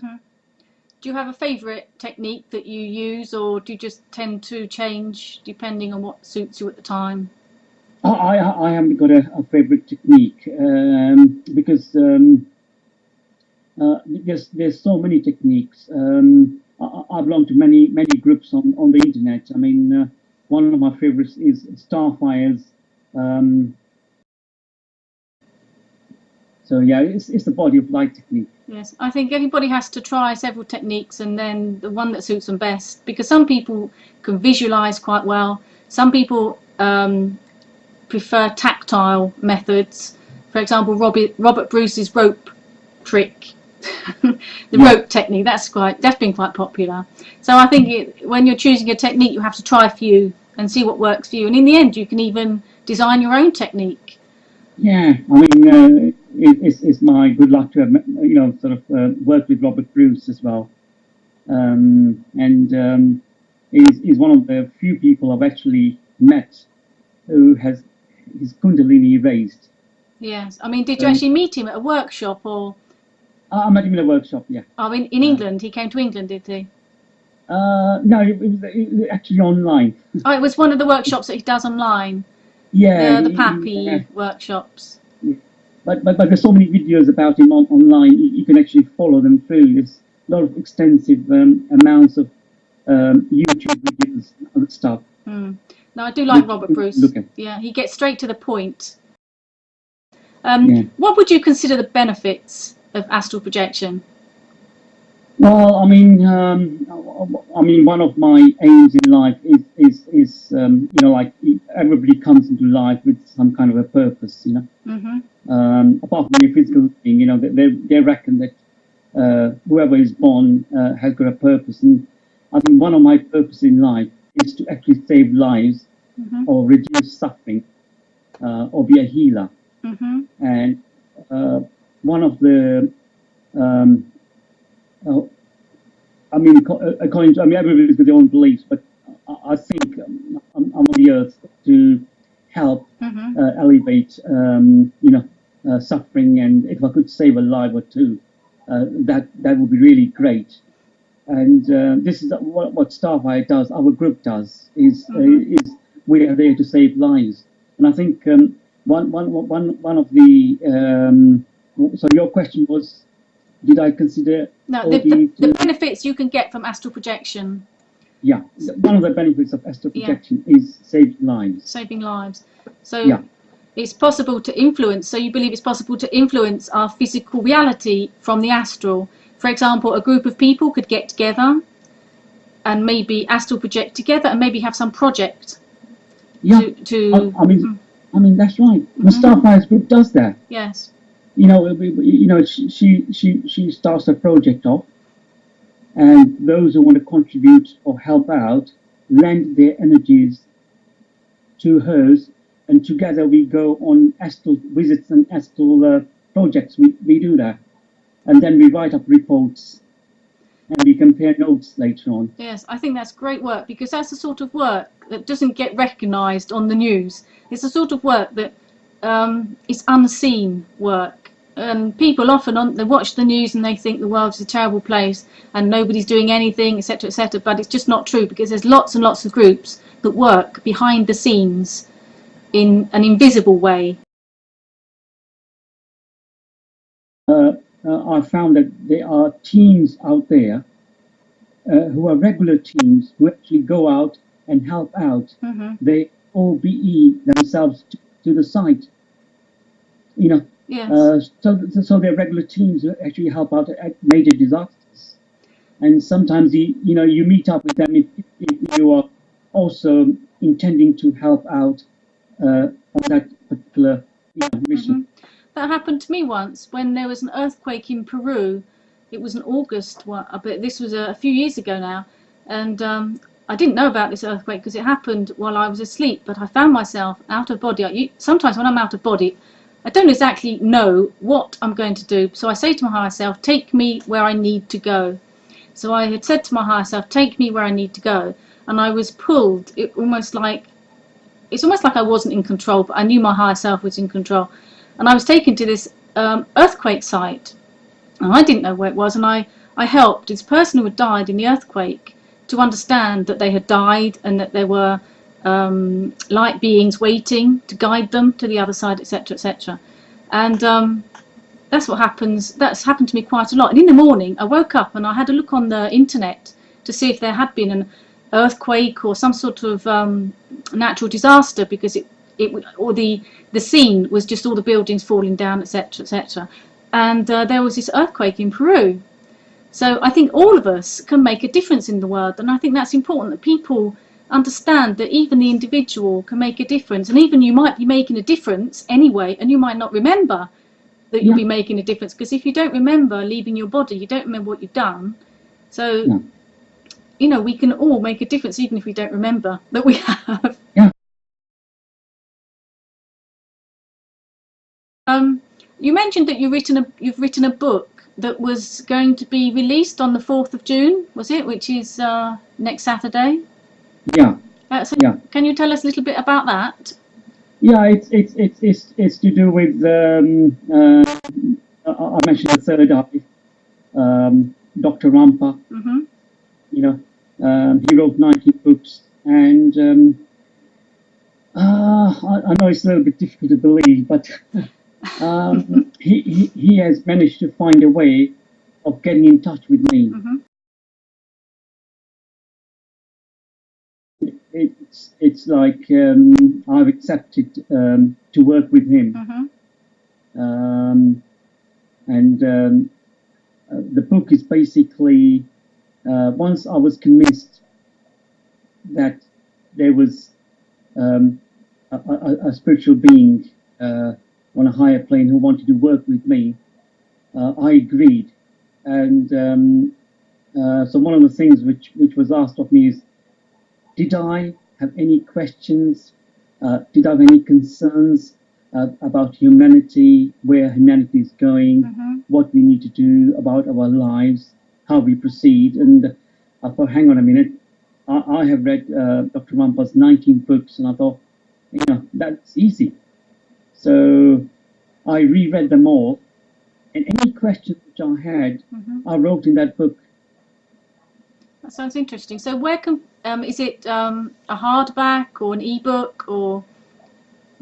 Hmm. Do you have a favourite technique that you use, or do you just tend to change depending on what suits you at the time? I haven't got a favorite technique because there's so many techniques. I belong to many groups on the internet. I mean, one of my favorites is Starfire's. Um, so yeah, it's the body of light technique. Yes, I think everybody has to try several techniques and then the one that suits them best, because some people can visualize quite well. Some people prefer tactile methods. For example, Robert Bruce's rope trick, the Yeah, rope technique, that's been quite popular. So I think when you're choosing a technique, you have to try a few and see what works for you. And in the end, you can even design your own technique. yeah. I mean, it's my good luck to have sort of worked with Robert Bruce as well, and is one of the few people I've actually met who has his Kundalini raised. Yes, I mean, did you So actually meet him at a workshop, or I met him in a workshop. Yeah. oh, in Uh, England? He came to England, did he? no, it was actually online. Oh, it was one of the workshops that he does online, Yeah, the yeah. Pappy workshops. Yeah. But there's so many videos about him online. You can actually follow them through. There's a lot of extensive amounts of YouTube videos and other stuff. Mm. No, I do like Which Robert you can Bruce. look at. Yeah, he gets straight to the point. Yeah. What would you consider the benefits of astral projection? Well, one of my aims in life is like everybody comes into life with some kind of a purpose. Hmm. Apart from your physical being, they reckon that whoever is born has got a purpose, and I think one of my purposes in life is to actually save lives Hmm. or reduce suffering or be a healer. Hmm. And one of the um, uh, according to, everybody's got their own beliefs, but I think I'm on the earth to help Hmm. elevate, suffering, and if I could save a life or two, that would be really great. And this is what Starfire does. Our group does Hmm. is we are there to save lives. And I think one of the so your question was, did I consider No, all the the benefits you can get from astral projection. yeah, one of the benefits of astral Yeah, projection is saving lives. saving lives. So Yeah, it's possible to influence. So you believe it's possible to influence our physical reality from the astral. For example, a group of people could get together and maybe astral project together and maybe have some project yeah. to That's right. The Mhm. Starfire's group does that. Yes. She starts a project off, and those who want to contribute or help out lend their energies to hers, and together we go on astral visits and astral projects. We do that, and then we write up reports and we compare notes later on. Yes, I think that's great work, because that's the sort of work that doesn't get recognised on the news. It's the sort of work that is unseen work. And people often they watch the news and they think the world is a terrible place and nobody's doing anything, etc., etc. But it's just not true, because there's lots and lots of groups that work behind the scenes in an invisible way. I found that there are teams out there who are regular teams who actually go out and help out. Hmm. They OBE themselves to the site. You know, Yes. so they're regular teams who actually help out at major disasters. And sometimes you meet up with them if you are also intending to help out on that particular mission. Hmm. That happened to me once when there was an earthquake in Peru. It was in August, but this was a few years ago now, and I didn't know about this earthquake because it happened while I was asleep. But I found myself out of body. Sometimes when I'm out of body, I don't exactly know what I'm going to do. So I say to my higher self, "Take me where I need to go." So I had said to my higher self, "Take me where I need to go," and I was pulled. It's almost like I wasn't in control, but I knew my higher self was in control. And I was taken to this earthquake site, and I didn't know where it was. And I I helped this person who had died in the earthquake to understand that they had died and that there were light beings waiting to guide them to the other side, etc., etc. And that's what happens. That's happened to me quite a lot. And in the morning, I woke up and I had a look on the internet to see if there had been an earthquake or some sort of natural disaster, because the scene was just all the buildings falling down, etc., etc. And there was this earthquake in Peru. So I think all of us can make a difference in the world, and I think that's important, that people understand that even the individual can make a difference, and even you might be making a difference anyway, and you might not remember that you'll be making a difference, because if you don't remember leaving your body, you don't remember what you've done. So you know, we can all make a difference even if we don't remember that we have. You mentioned that you've written a book that was going to be released on the 4th of June, was it? Which is next Saturday. Yeah. Can you tell us a little bit about that? Yeah, it's to do with I mentioned the third eye, Dr. Rampa. You know, he wrote 19 books, and I know it's a little bit difficult to believe, but he has managed to find a way of getting in touch with me. It's like I've accepted to work with him, and the book is basically, once I was convinced that there was a spiritual being on a higher plane who wanted to work with me, I agreed. And so one of the things which was asked of me is, did I have any questions? Did I have any concerns about humanity, where humanity is going, what we need to do about our lives, how we proceed? And I thought, hang on a minute, I have read Dr. Rampa's 19 books, and I thought, you know, that's easy. So I reread them all, and any questions which I had, I wrote in that book. That sounds interesting. So where can, is it a hardback or an ebook, or?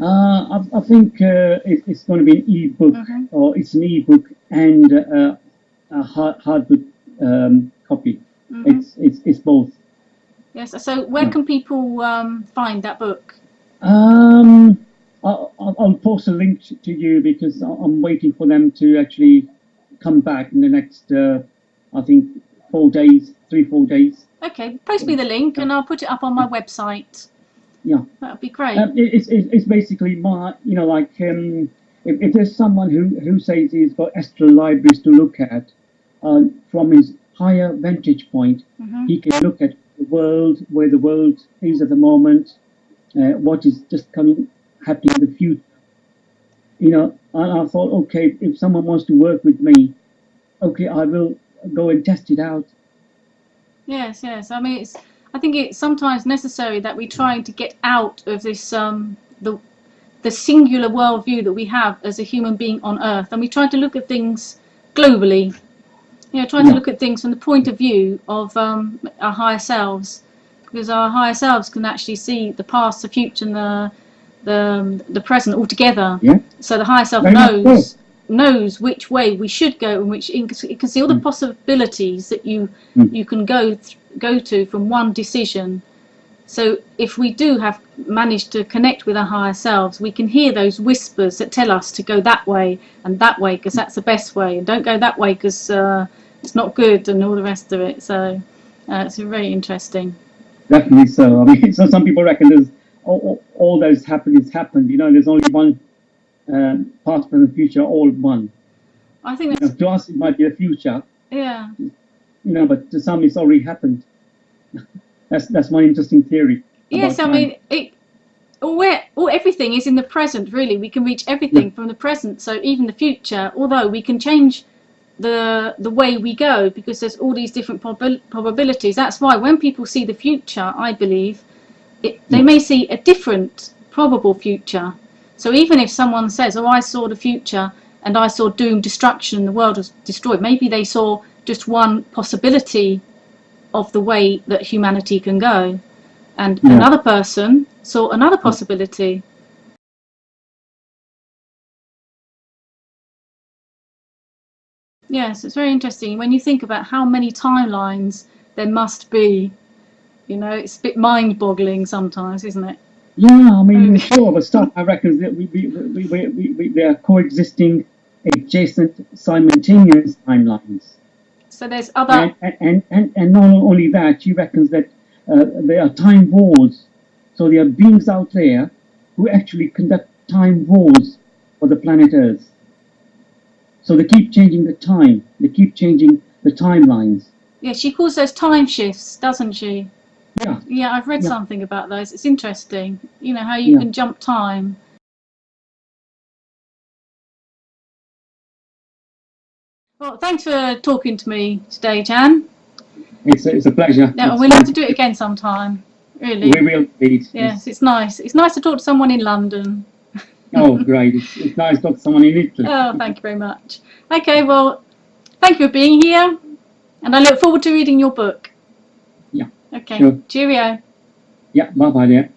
I think it's going to be an ebook, or it's an ebook and a hardbook copy. It's both. Yes. So where can people find that book? I'll post a link to you, because I'm waiting for them to actually come back in the next, I think, 4 days, 3-4 days. Okay, post me the link and I'll put it up on my website. Yeah, that would be great. It's basically my, you know, like if there's someone who says he's got astral libraries to look at, from his higher vantage point, he can look at the world, where the world is at the moment, what is just happening in the future. You know, I thought, okay, if someone wants to work with me, okay, I will go and test it out. Yes. I mean, I think it's sometimes necessary that we try to get out of this the singular worldview that we have as a human being on Earth, and we try to look at things globally. You know, try to look at things from the point of view of our higher selves, because our higher selves can actually see the past, the future, and the present all together. Yeah. So the higher self knows which way we should go, and which it can see all the possibilities that you can go to from one decision. So if we do have managed to connect with our higher selves, we can hear those whispers that tell us to go that way and that way, because that's the best way, and don't go that way because it's not good, and all the rest of it. So it's very interesting. Definitely so. I mean, so some people reckon there's all those happenings happened. You know, there's only one past, present, future, all one. I think that's, to us it might be the future. Yeah. You know, but to some it's already happened. That's my interesting theory. Yes, I mean everything is in the present. Really, we can reach everything from the present. So even the future, although we can change the way we go, because there's all these different probabilities. That's why when people see the future, I believe they may see a different probable future. So even if someone says, "Oh, I saw the future and I saw doom, destruction, and the world was destroyed," maybe they saw just one possibility of the way that humanity can go, and Yeah. another person saw another possibility. Yes, it's very interesting when you think about how many timelines there must be. You know, it's a bit mind-boggling sometimes, isn't it? Yeah, I mean, four of us stuff, I reckon that they are coexisting, adjacent, simultaneous timelines. So there's other... And not only that, she reckons that there are time wars. So there are beings out there who actually conduct time wars for the planet Earth. So they keep changing the time. They keep changing the timelines. Yeah, she calls those time shifts, doesn't she? Yeah. Yeah, I've read Yeah. something about those. It's interesting, you know, how you can jump time. Well, thanks for talking to me today, Jan. It's a pleasure. Yeah, we'll have to do it again sometime. Really. We will indeed. Yes, it's nice. It's nice to talk to someone in London. Oh, great. It's nice to talk to someone in Italy. Oh, thank you very much. Okay, well, thank you for being here, and I look forward to reading your book. Yeah. Okay. Sure. Cheerio. Yeah. Bye-bye, dear.